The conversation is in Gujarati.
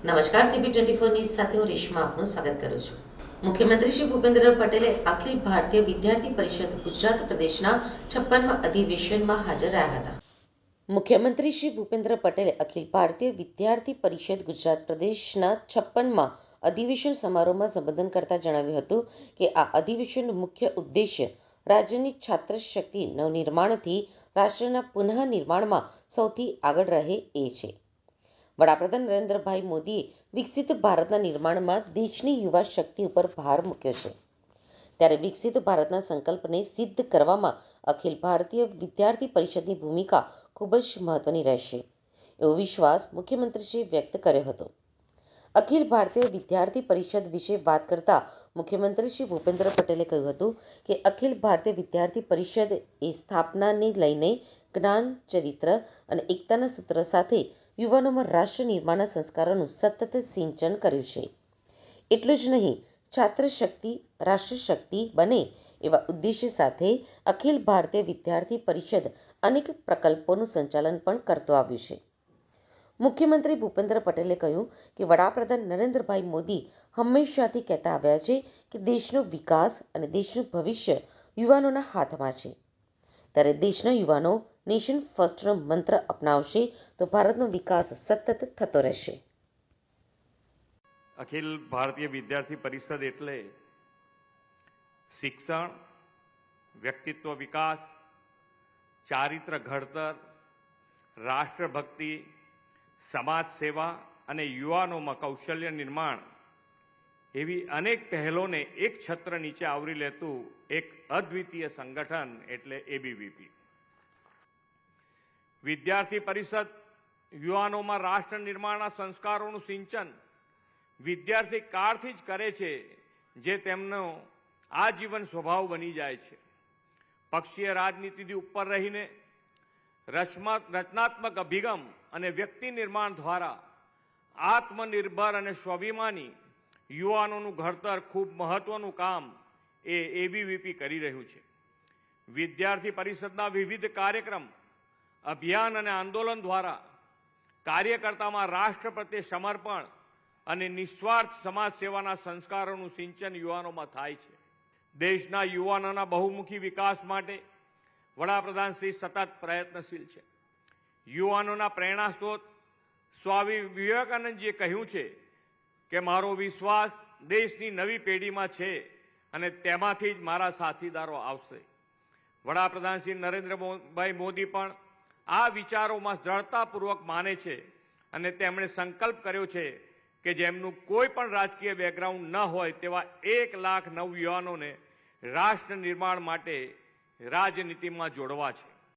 નમસ્કાર, CP24 ન્યૂઝ સાથે હું રેશમા આપનું સ્વાગત કરું છું। મુખ્યમંત્રી શ્રી ભૂપેન્દ્ર પટેલે અખિલ ભારતીય વિદ્યાર્થી પરિષદ ગુજરાત પ્રદેશના 56મા અધિવેશનમાં હાજર રહ્યા હતા। મુખ્યમંત્રી શ્રી ભૂપેન્દ્ર પટેલે અખિલ ભારતીય વિદ્યાર્થી પરિષદ ગુજરાત પ્રદેશના 56મા અધિવેશન સમારોહમાં સંબોધન કરતા જણાવ્યું હતું કે આ અધિવેશનનો મુખ્ય ઉદ્દેશ્ય રાજ્યની છાત્ર શક્તિ નવનિર્માણથી રાષ્ટ્રના પુનઃનિર્માણમાં સૌથી આગળ રહે એ છે। વડાપ્રધાન નરેન્દ્રભાઈ મોદીએ વિકસિત ભારતના નિર્માણમાં દેશની યુવા શક્તિ ઉપર ભાર મૂક્યો છે, ત્યારે વિકસિત ભારતના સંકલ્પને સિદ્ધ કરવામાં અખિલ ભારતીય વિદ્યાર્થી પરિષદની ભૂમિકા ખૂબ જ મહત્વની રહેશે, એવો વિશ્વાસ મુખ્યમંત્રીશ્રીએ વ્યક્ત કર્યો હતો। અખિલ ભારતીય વિદ્યાર્થી પરિષદ વિશે વાત કરતા મુખ્યમંત્રી શ્રી ભૂપેન્દ્ર પટેલે કહ્યું હતું કે અખિલ ભારતીય વિદ્યાર્થી પરિષદ એ સ્થાપનાને લઈને જ્ઞાન, ચરિત્ર અને એકતાના સૂત્ર સાથે યુવાનોમાં રાષ્ટ્ર નિર્માણના સંસ્કારોનું સતત સિંચન કર્યું છે। એટલું જ નહીં, છાત્ર શક્તિ રાષ્ટ્ર શક્તિ બને એવા ઉદ્દેશ્ય સાથે અખિલ ભારતીય વિદ્યાર્થી પરિષદ અનેક પ્રકલ્પોનું સંચાલન પણ કરતું આવ્યું છે। મુખ્યમંત્રી ભૂપેન્દ્ર પટેલે કહ્યું કે વડાપ્રધાન નરેન્દ્રભાઈ મોદી હંમેશાથી કહેતા આવ્યા છે કે દેશનો વિકાસ અને દેશનું ભવિષ્ય યુવાનોના હાથમાં છે, ત્યારે દેશના યુવાનો નેશન ફર્સ્ટનો મંત્ર અપનાવશે તો ભારતનો વિકાસ સતત થતો રહેશે। અખિલ ભારતીય વિદ્યાર્થી પરિષદ એટલે શિક્ષણ, વ્યક્તિત્વ વિકાસ, ચારિત્ર ઘડતર, રાષ્ટ્રભક્તિ, સમાજ સેવા અને યુવાનોમાં કૌશલ્ય નિર્માણ એવી અનેક પહેલોને એક છત્ર નીચે આવરી લેતું એક અદ્વિતીય સંગઠન એટલે એબીવીપી। વિદ્યાર્થી પરિષદ યુવાનોમાં રાષ્ટ્ર નિર્માણના સંસ્કારોનું સિંચન વિદ્યાર્થી કાળથી જ કરે છે, જે તેમનો આજીવન સ્વભાવ બની જાય છે। પક્ષીય રાજનીતિથી ઉપર રહીને રચનાત્મક અભિગમ અને વ્યક્તિ નિર્માણ દ્વારા આત્મનિર્ભર અને સ્વાભિમાની યુવાનોનું ઘડતર ખૂબ મહત્વનું કામ એ એબીવીપી કરી રહ્યું છે। વિદ્યાર્થી પરિષદના વિવિધ કાર્યક્રમ, અભિયાન અને આંદોલન દ્વારા કાર્યકર્તામાં રાષ્ટ્ર પ્રત્યે સમર્પણ અને નિસ્વાર્થ સમાજ સેવાના સંસ્કારોનું સિંચન યુવાનોમાં થાય છે। દેશના યુવાનોના બહુમુખી વિકાસ માટે વડાપ્રધાન શ્રી સતત પ્રયત્નશીલ છે। યુવાનોના પ્રેરણા સ્ત્રોત સ્વામી વિવેકાનંદજીએ કહ્યું છે કે મારો વિશ્વાસ દેશની નવી પેઢીમાં છે અને તેમાંથી જ મારા સાથીદારો આવશે। વડાપ્રધાન શ્રી નરેન્દ્રભાઈ મોદી પણ આ વિચારોમાં દ્રઢતાપૂર્વક માને છે અને તેમણે સંકલ્પ કર્યો છે કે જેમનું કોઈ પણ રાજકીય બેકગ્રાઉન્ડ ન હોય તેવા 1 લાખ નવયુવાનોને રાષ્ટ્ર નિર્માણ માટે રાજનીતિમાં જોડવા છે।